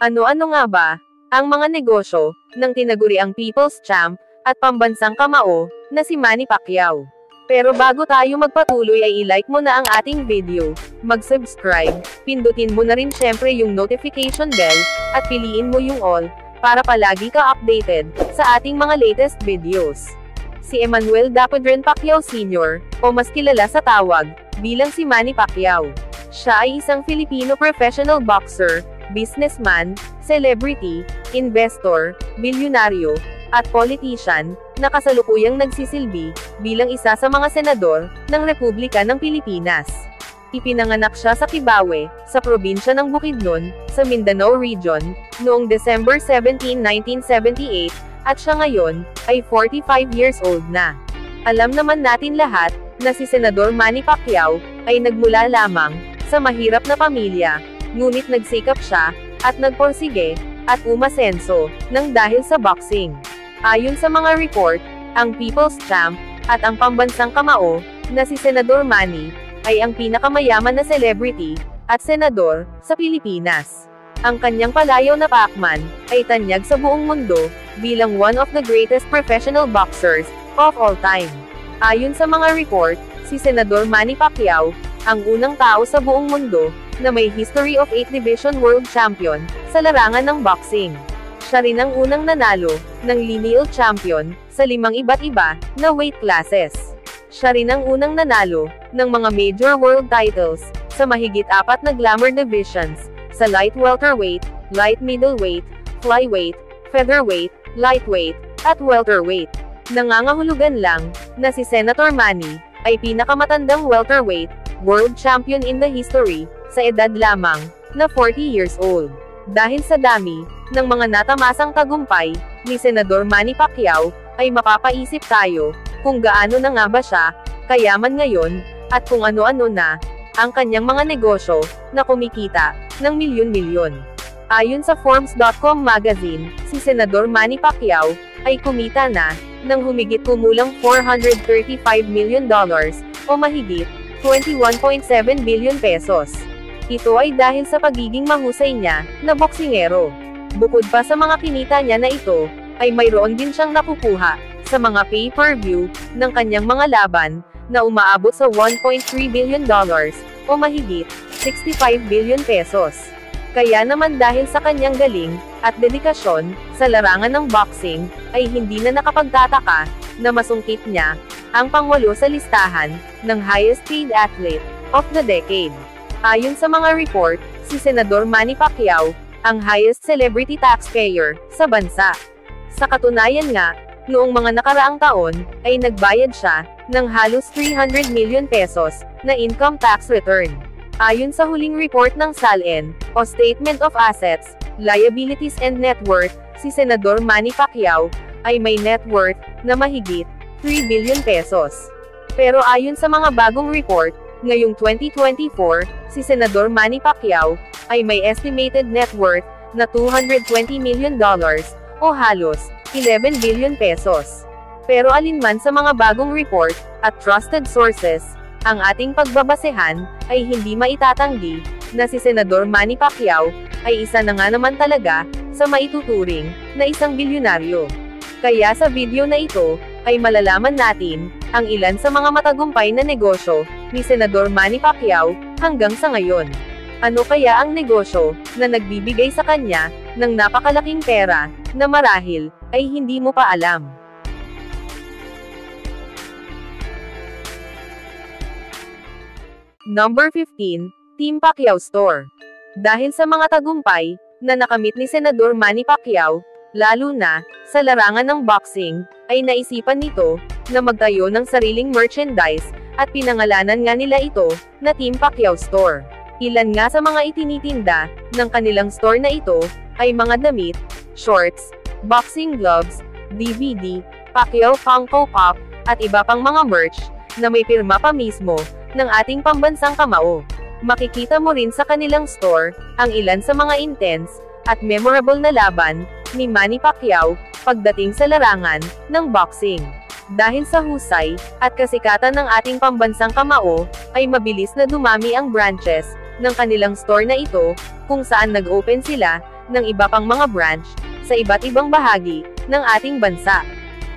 Ano-ano nga ba ang mga negosyo ng tinaguriang People's Champ at pambansang kamao na si Manny Pacquiao? Pero bago tayo magpatuloy ay i-like mo na ang ating video, mag-subscribe, pindutin mo na rin syempre yung notification bell, at piliin mo yung all, para palagi ka updated sa ating mga latest videos. Si Emmanuel Dapadren Pacquiao Sr., o mas kilala sa tawag bilang si Manny Pacquiao. Siya ay isang Filipino professional boxer, businessman, celebrity, investor, bilyonaryo, at politician, na kasalukuyang nagsisilbi bilang isa sa mga senador ng Republika ng Pilipinas. Ipinanganak siya sa Kibawe, sa probinsya ng Bukidnon, sa Mindanao Region, noong December 17, 1978, at siya ngayon ay 45 years old na. Alam naman natin lahat na si Senador Manny Pacquiao ay nagmula lamang sa mahirap na pamilya, ngunit nagsikap siya at nagporsige at umasenso nang dahil sa boxing. Ayon sa mga report, ang People's Champ at ang pambansang kamao na si Senador Manny ay ang pinakamayaman na celebrity at senador sa Pilipinas. Ang kanyang palayaw na pacman ay tanyag sa buong mundo bilang one of the greatest professional boxers of all time. Ayon sa mga report, si Senador Manny Pacquiao ang unang tao sa buong mundo na may history of 8 Division World Champion sa larangan ng boxing. Siya rin ang unang nanalo ng lineal champion sa 5 iba't iba na weight classes. Siya rin ang unang nanalo ng mga major world titles sa mahigit 4 na glamour divisions, sa light welterweight, light middleweight, flyweight, featherweight, lightweight, at welterweight. Nangangahulugan lang na si Senator Manny ay pinakamatandang welterweight world champion in the history sa edad lamang na 40 years old. Dahil sa dami ng mga natamasang tagumpay ni Senador Manny Pacquiao, ay mapapaisip tayo kung gaano na nga ba siya kayaman ngayon, at kung ano-ano na ang kanyang mga negosyo na kumikita ng milyon-milyon. Ayon sa Forbes.com magazine, si Senador Manny Pacquiao ay kumita na ng humigit kumulang $435 million o mahigit 21.7 billion pesos. Ito ay dahil sa pagiging mahusay niya na boksingero. Bukod pa sa mga kinita niya na ito, ay mayroon din siyang nakukuha sa mga pay-per-view ng kanyang mga laban na umaabot sa $1.3 billion o mahigit 65 billion pesos. Kaya naman dahil sa kanyang galing at dedikasyon sa larangan ng boxing, ay hindi na nakapagtataka na masungkit niya ang pang-8 sa listahan ng highest paid athlete of the decade. Ayon sa mga report, si Senador Manny Pacquiao ang highest celebrity taxpayer sa bansa. Sa katunayan nga, noong mga nakaraang taon, ay nagbayad siya ng halos 300 million pesos na income tax return. Ayon sa huling report ng SALN, o Statement of Assets, Liabilities and Net Worth, si Senador Manny Pacquiao ay may net worth na mahigit 3 billion pesos. Pero ayon sa mga bagong report, ngayong 2024, si Senador Manny Pacquiao ay may estimated net worth na $220 million o halos 11 billion pesos. Pero alinman sa mga bagong report at trusted sources, ang ating pagbabasehan ay hindi maitatanggi na si Senador Manny Pacquiao ay isa na nga naman talaga sa maituturing na isang bilyonaryo. Kaya sa video na ito ay malalaman natin ang ilan sa mga matagumpay na negosyo ni Senador Manny Pacquiao hanggang sa ngayon. Ano kaya ang negosyo na nagbibigay sa kanya ng napakalaking pera na marahil ay hindi mo pa alam? Number 15, Team Pacquiao Store. Dahil sa mga tagumpay na nakamit ni Senador Manny Pacquiao, lalo na sa larangan ng boxing, ay naisipan nito na magtayo ng sariling merchandise at pinangalanan nga nila ito na Team Pacquiao Store. Ilan nga sa mga itinitinda ng kanilang store na ito ay mga damit, shorts, boxing gloves, DVD, Pacquiao Funko Pop, at iba pang mga merch na may pirma pa mismo ng ating pambansang kamao. Makikita mo rin sa kanilang store ang ilan sa mga intense at memorable na laban ni Manny Pacquiao pagdating sa larangan ng boxing. Dahil sa husay at kasikatan ng ating pambansang kamao, ay mabilis na dumami ang branches ng kanilang store na ito, kung saan nag-open sila ng iba pang mga branch, sa iba't ibang bahagi, ng ating bansa.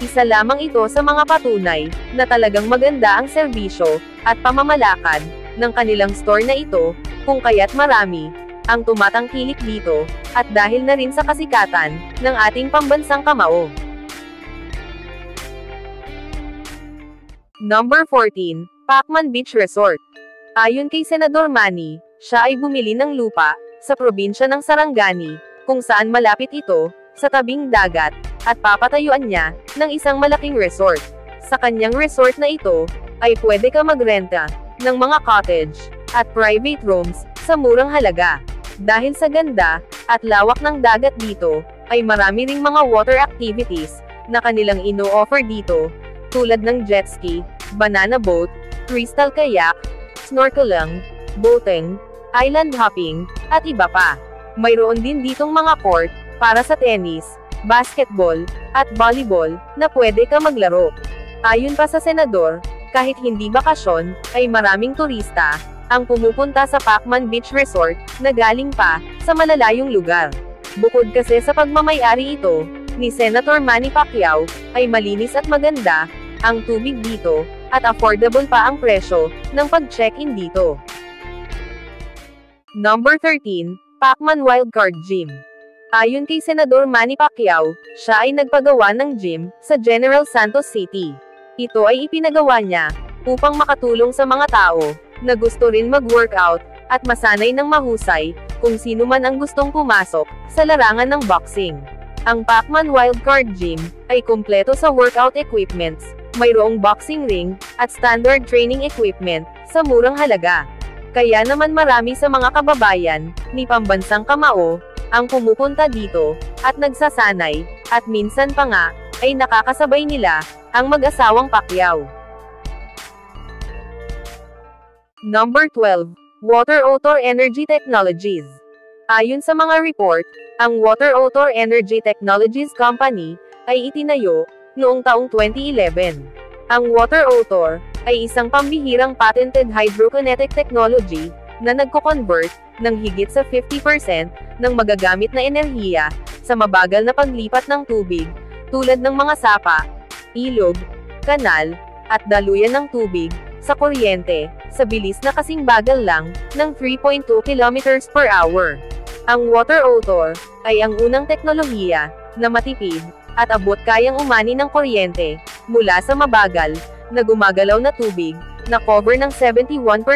Isa lamang ito sa mga patunay, na talagang maganda ang serbisyo, at pamamalakad, ng kanilang store na ito, kung kaya't marami, ang tumatangkilik dito, at dahil na rin sa kasikatan, ng ating pambansang kamao. Number 14, Pacman Beach Resort. Ayon kay Senador Manny, siya ay bumili ng lupa, sa probinsya ng Sarangani, kung saan malapit ito, sa tabing dagat, at papatayuan niya, ng isang malaking resort. Sa kanyang resort na ito, ay pwede ka magrenta, ng mga cottage, at private rooms, sa murang halaga. Dahil sa ganda, at lawak ng dagat dito, ay marami ring mga water activities, na kanilang ino-offer dito, tulad ng jet ski, banana boat, crystal kayak, snorkeling, boating, island hopping, at iba pa. Mayroon din ditong mga court, para sa tennis, basketball, at volleyball, na pwede ka maglaro. Ayon pa sa senador, kahit hindi bakasyon, ay maraming turista, ang pumupunta sa Pacman Beach Resort, na galing pa, sa malalayong lugar. Bukod kasi sa pagmamay-ari ito, ni Senator Manny Pacquiao, ay malinis at maganda, ang tubig dito, at affordable pa ang presyo, ng pag-check-in dito. Number 13, Pacman Wildcard Gym. Ayon kay Senador Manny Pacquiao, siya ay nagpagawa ng gym, sa General Santos City. Ito ay ipinagawa niya, upang makatulong sa mga tao, na gusto rin mag-workout, at masanay ng mahusay, kung sino man ang gustong pumasok, sa larangan ng boxing. Ang Pacman Wildcard Gym, ay kumpleto sa workout equipments, mayroong boxing ring, at standard training equipment, sa murang halaga. Kaya naman marami sa mga kababayan, ni pambansang kamao, ang pumupunta dito, at nagsasanay, at minsan pa nga, ay nakakasabay nila, ang mag-asawang Pacquiao. Number 12, Water Otor Energy Technologies. Ayon sa mga report, ang Water Otor Energy Technologies Company, ay itinayo, noong taong 2011. Ang Water Otor, ay isang pambihirang patented hydrokinetic technology, na nagko-convert, ng higit sa 50%, ng magagamit na enerhiya, sa mabagal na paglipat ng tubig, tulad ng mga sapa, ilog, kanal, at daluyan ng tubig, sa kuryente, sa bilis na kasing bagal lang, ng 3.2 km per hour. Ang Water Otor, ay ang unang teknolohiya, na matipid, at abot kayang umani ng kuryente, mula sa mabagal, na gumagalaw na tubig, na cover ng 71%,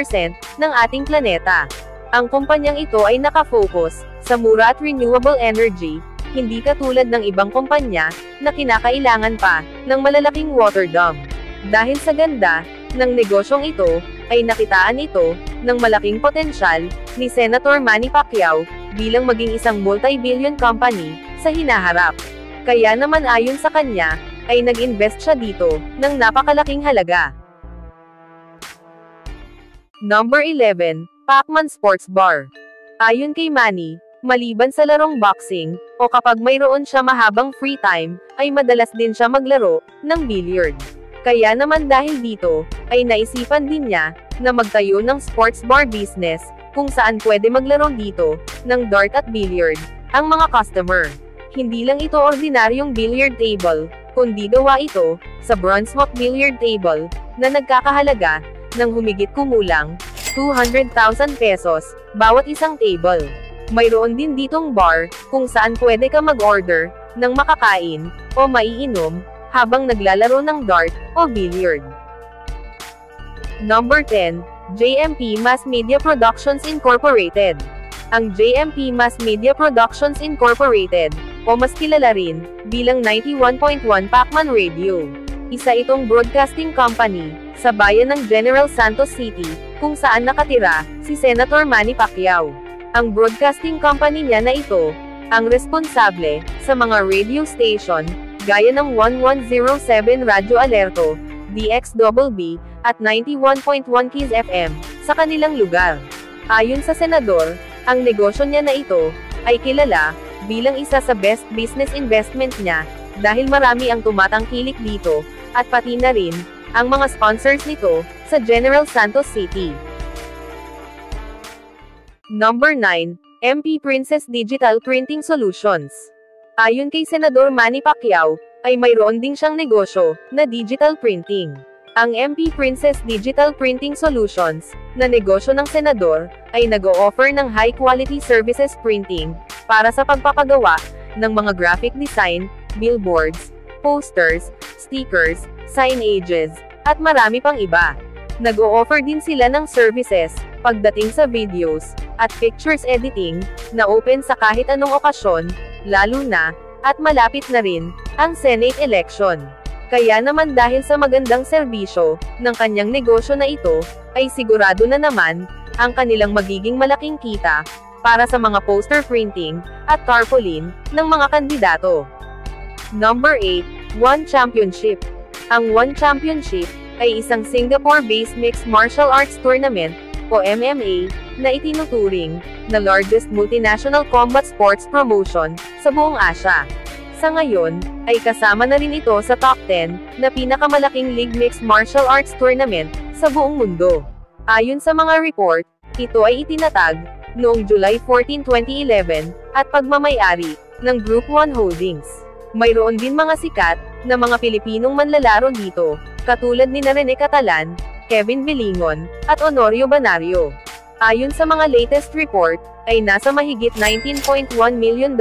ng ating planeta. Ang kumpanyang ito ay nakafocus, sa mura at renewable energy, hindi katulad ng ibang kumpanya, na kinakailangan pa, ng malalaking water dam. Dahil sa ganda, ng negosyong ito, ay nakitaan ito, ng malaking potensyal, ni Senator Manny Pacquiao, bilang maging isang multi-billion company, sa hinaharap. Kaya naman ayon sa kanya, ay nag-invest siya dito, ng napakalaking halaga. Number 11, Pacman Sports Bar. Ayon kay Manny, maliban sa larong boxing, o kapag mayroon siya mahabang free time, ay madalas din siya maglaro, ng billiard. Kaya naman dahil dito, ay naisipan din niya, na magtayo ng sports bar business, kung saan pwede maglaro dito, ng dart at billiard, ang mga customer. Hindi lang ito ordinaryong billiard table, kundi gawa ito, sa Brunswick billiard table, na nagkakahalaga, ng humigit kumulang, 200,000 pesos, bawat isang table. Mayroon din ditong bar, kung saan pwede ka mag-order, ng makakain, o maiinom, habang naglalaro ng dart, o billiard. Number 10, JMP Mass Media Productions Incorporated. Ang JMP Mass Media Productions Incorporated, o mas kilala rin, bilang 91.1 Pacman Radio. Isa itong broadcasting company, sa bayan ng General Santos City, kung saan nakatira, si Senator Manny Pacquiao. Ang broadcasting company niya na ito, ang responsable, sa mga radio station, gaya ng 1107 Radyo Alerto, DXBB, at 91.1 Kiss FM, sa kanilang lugar. Ayon sa senador, ang negosyo niya na ito, ay kilala, bilang isa sa best business investment niya, dahil marami ang tumatangkilik dito, at pati na rin, ang mga sponsors nito, sa General Santos City. Number 9, MP Princess Digital Printing Solutions. Ayon kay Senador Manny Pacquiao, ay mayroon ding siyang negosyo na digital printing. Ang MP Princess Digital Printing Solutions, na negosyo ng senador, ay nag-o-offer ng high-quality services printing para sa pagpapagawa ng mga graphic design, billboards, posters, stickers, signages, at marami pang iba. Nag-o-offer din sila ng services pagdating sa videos at pictures editing na open sa kahit anong okasyon, lalo na at malapit na rin ang Senate election. Kaya naman dahil sa magandang serbisyo ng kanyang negosyo na ito, ay sigurado na naman ang kanilang magiging malaking kita para sa mga poster printing at tarpaulin ng mga kandidato. Number 8, One Championship. Ang One Championship ay isang Singapore-based mixed martial arts tournament o MMA na itinuturing na largest multinational combat sports promotion sa buong Asia. Sa ngayon, ay kasama na rin ito sa top 10 na pinakamalaking league mixed martial arts tournament sa buong mundo. Ayon sa mga report, ito ay itinatag noong July 14, 2011 at pagmamay-ari ng Group 1 Holdings. Mayroon din mga sikat na mga Pilipinong manlalaro dito, katulad ni Rene Catalan, Kevin Bilingon, at Honorio Banario. Ayon sa mga latest report, ay nasa mahigit $19.1 million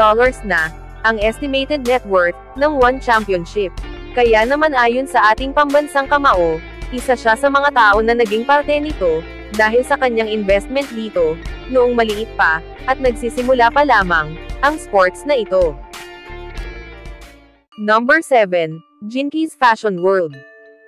na ang estimated net worth ng One Championship. Kaya naman ayon sa ating pambansang kamao, isa siya sa mga tao na naging parte nito, dahil sa kanyang investment dito, noong maliit pa, at nagsisimula pa lamang, ang sports na ito. Number 7, Jinkies Fashion World.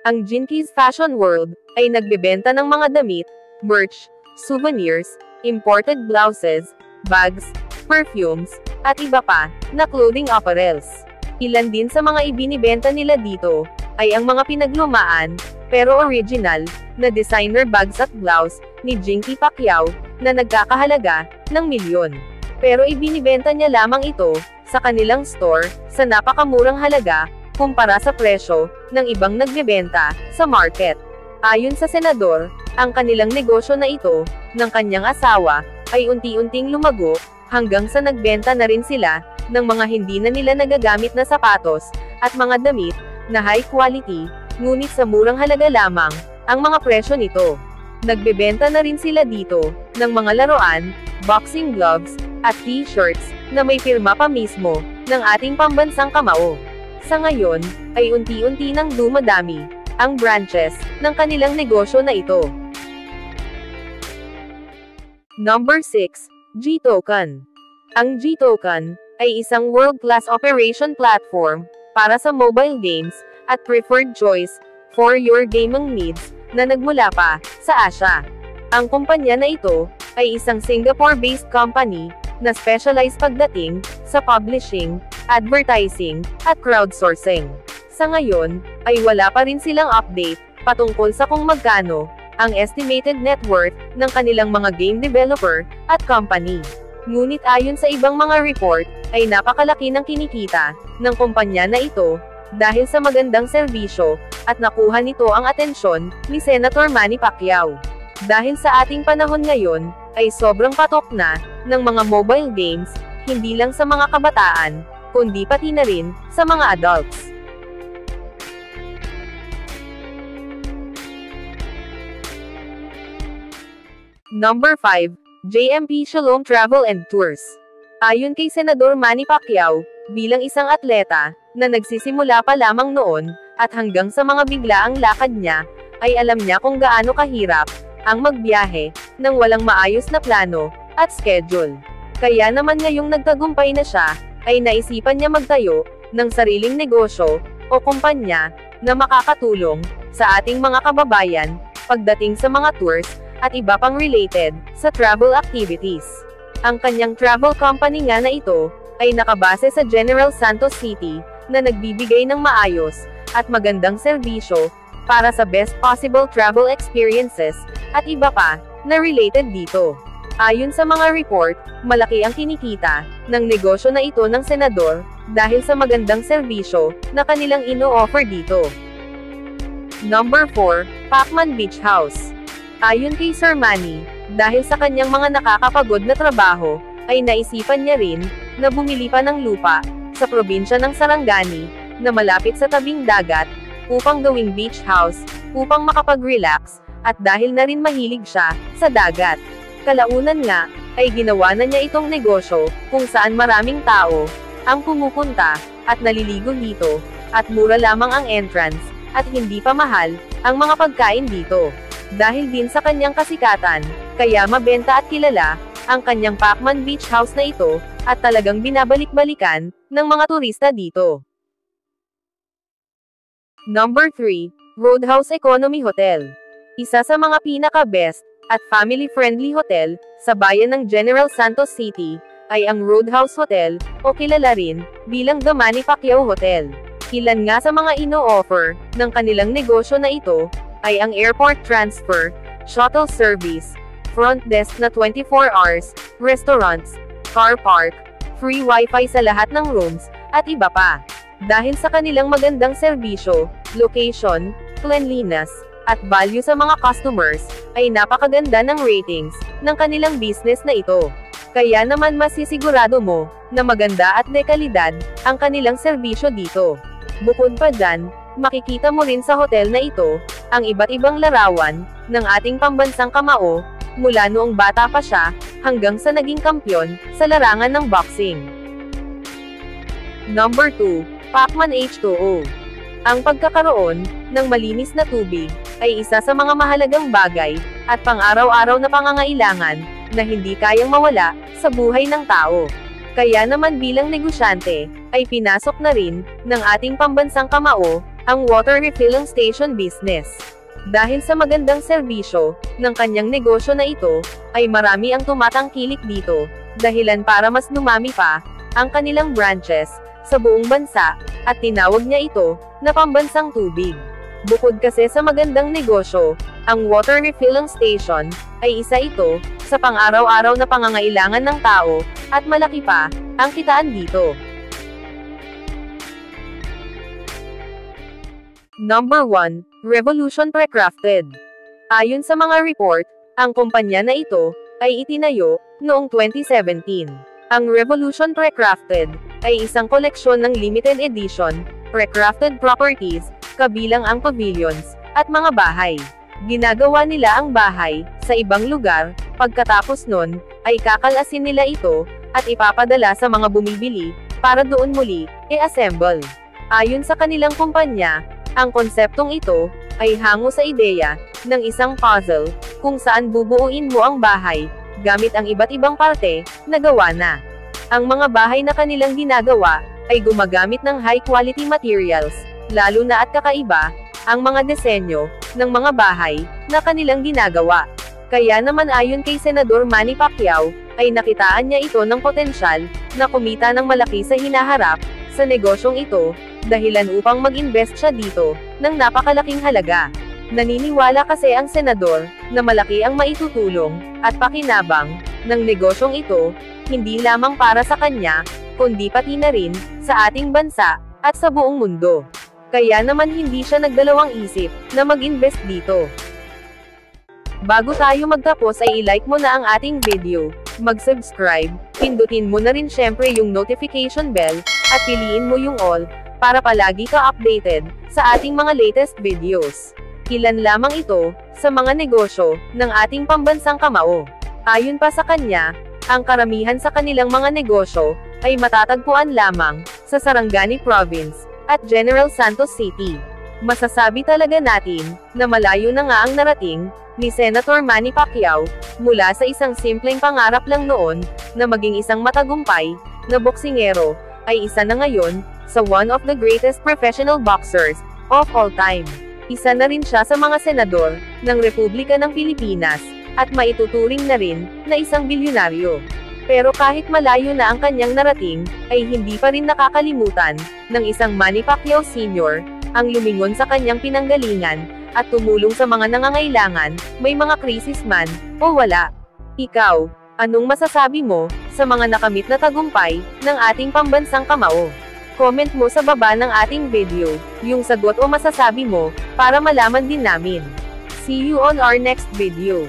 Ang Jinkies Fashion World ay nagbebenta ng mga damit, merch, souvenirs, imported blouses, bags, perfumes, at iba pa na clothing apparels. Ilan din sa mga ibinibenta nila dito ay ang mga pinaglumaan pero original na designer bags at blouse ni Jinky Pacquiao na nagkakahalaga ng milyon. Pero ibinibenta niya lamang ito sa kanilang store sa napakamurang halaga kumpara sa presyo ng ibang nagbebenta sa market. Ayon sa senador, ang kanilang negosyo na ito ng kanyang asawa ay unti-unting lumago hanggang sa nagbenta na rin sila ng mga hindi na nila nagagamit na sapatos at mga damit na high quality, ngunit sa murang halaga lamang ang mga presyo nito. Nagbebenta na rin sila dito ng mga laruan, boxing gloves, at t-shirts na may pirma pa mismo ng ating pambansang kamao. Sa ngayon, ay unti-unti nang dumadami ang branches ng kanilang negosyo na ito. Number 6, G-Token. Ang G-Token ay isang world-class operation platform para sa mobile games at preferred choice for your gaming needs na nagmula pa sa Asia. Ang kumpanya na ito ay isang Singapore-based company na specialized pagdating sa publishing, advertising, at crowdsourcing. Sa ngayon, ay wala pa rin silang update patungkol sa kung magkano ang estimated net worth ng kanilang mga game developer at company. Ngunit ayon sa ibang mga report, ay napakalaki ng kinikita ng kumpanya na ito dahil sa magandang serbisyo at nakuha nito ang atensyon ni Senator Manny Pacquiao. Dahil sa ating panahon ngayon, ay sobrang patok na ng mga mobile games, hindi lang sa mga kabataan, kundi pati na rin sa mga adults. Number 5, JMP Shalom Travel and Tours. Ayon kay Senador Manny Pacquiao, bilang isang atleta na nagsisimula pa lamang noon at hanggang sa mga biglaang lakad niya, ay alam niya kung gaano kahirap ang magbiyahe nang walang maayos na plano at schedule. Kaya naman ngayong nagtagumpay na siya, ay naisipan niya magtayo ng sariling negosyo o kumpanya na makakatulong sa ating mga kababayan pagdating sa mga tours at iba pang related sa travel activities. Ang kanyang travel company nga na ito ay nakabase sa General Santos City na nagbibigay ng maayos at magandang serbisyo para sa best possible travel experiences at iba pa na related dito. Ayon sa mga report, malaki ang kinikita ng negosyo na ito ng senador dahil sa magandang serbisyo na kanilang ino-offer dito. Number 4, Pacman Beach House. Ayon kay Sir Manny, dahil sa kanyang mga nakakapagod na trabaho ay naisipan niya rin, na bumili pa ng lupa, sa probinsya ng Sarangani, na malapit sa tabing dagat, upang gawing beach house, upang makapag-relax, at dahil na rin mahilig siya, sa dagat. Kalaunan nga, ay ginawa na niya itong negosyo, kung saan maraming tao, ang pumupunta, at naliligo dito, at mura lamang ang entrance, at hindi pa mahal, ang mga pagkain dito. Dahil din sa kanyang kasikatan, kaya mabenta at kilala, ang kanyang Pacman Beach House na ito, at talagang binabalik-balikan, ng mga turista dito. Number 3, Roadhouse Economy Hotel. Isa sa mga pinaka-best, at family-friendly hotel, sa bayan ng General Santos City, ay ang Roadhouse Hotel, o kilala rin, bilang The Manny Pacquiao Hotel. Ilan nga sa mga ino-offer, ng kanilang negosyo na ito, ay ang airport transfer, shuttle service, front desk na 24 hours, restaurants, car park, free wifi sa lahat ng rooms, at iba pa. Dahil sa kanilang magandang serbisyo, location, cleanliness, at value sa mga customers, ay napakaganda ng ratings, ng kanilang business na ito. Kaya naman masisigurado mo, na maganda at dekalidad, ang kanilang serbisyo dito. Bukod pa dyan, makikita mo rin sa hotel na ito, ang iba't ibang larawan, ng ating pambansang kamao, mula noong bata pa siya, hanggang sa naging kampyon, sa larangan ng boxing. Number 2, Pacman H2O. Ang pagkakaroon, ng malinis na tubig, ay isa sa mga mahalagang bagay, at pang-araw-araw na pangangailangan, na hindi kayang mawala, sa buhay ng tao. Kaya naman bilang negosyante, ay pinasok na rin, ng ating pambansang kamao, ang water refilling station business. Dahil sa magandang serbisyo, ng kanyang negosyo na ito, ay marami ang tumatangkilik dito, dahilan para mas dumami pa, ang kanilang branches, sa buong bansa, at tinawag niya ito, na pambansang tubig. Bukod kasi sa magandang negosyo, ang water refilling station, ay isa ito, sa pang-araw-araw na pangangailangan ng tao, at malaki pa, ang kitaan dito. Number 1, Revolution Precrafted. Ayon sa mga report, ang kumpanya na ito, ay itinayo, noong 2017. Ang Revolution Precrafted, ay isang koleksyon ng limited edition, precrafted properties, kabilang ang pavilions, at mga bahay. Ginagawa nila ang bahay, sa ibang lugar, pagkatapos nun, ay kakalasin nila ito, at ipapadala sa mga bumibili, para doon muli, i-assemble. Ayon sa kanilang kumpanya, ang konseptong ito, ay hango sa ideya, ng isang puzzle, kung saan bubuuin mo ang bahay, gamit ang iba't ibang parte, na gawa na. Ang mga bahay na kanilang ginagawa, ay gumagamit ng high-quality materials, lalo na at kakaiba, ang mga disenyo, ng mga bahay, na kanilang ginagawa. Kaya naman ayon kay Senador Manny Pacquiao, ay nakitaan niya ito ng potensyal, na kumita ng malaki sa hinaharap, sa negosyong ito, dahilan upang mag-invest siya dito, ng napakalaking halaga. Naniniwala kasi ang senador, na malaki ang maitutulong, at pakinabang, ng negosyong ito, hindi lamang para sa kanya, kundi pati na rin, sa ating bansa, at sa buong mundo. Kaya naman hindi siya nagdalawang isip, na mag-invest dito. Bago tayo magtapos ay i-like mo na ang ating video, mag-subscribe, pindutin mo na rin syempre yung notification bell, at piliin mo yung all, para palagi ka updated, sa ating mga latest videos. Ilan lamang ito, sa mga negosyo, ng ating pambansang kamao. Ayon pa sa kanya, ang karamihan sa kanilang mga negosyo, ay matatagpuan lamang, sa Sarangani Province, at General Santos City. Masasabi talaga natin, na malayo na nga ang narating, ni Senator Manny Pacquiao, mula sa isang simpleng pangarap lang noon, na maging isang matagumpay, na boksingero, ay isa na ngayon, sa one of the greatest professional boxers, of all time. Isa na rin siya sa mga senador, ng Republika ng Pilipinas, at maituturing na rin, na isang bilyonaryo. Pero kahit malayo na ang kanyang narating, ay hindi pa rin nakakalimutan, ng isang Manny Pacquiao Sr., ang lumingon sa kanyang pinanggalingan, at tumulong sa mga nangangailangan, may mga krisis man, o wala. Ikaw, anong masasabi mo, sa mga nakamit na tagumpay, ng ating pambansang kamao? Comment mo sa baba ng ating video, yung sagot o masasabi mo, para malaman din namin. See you on our next video.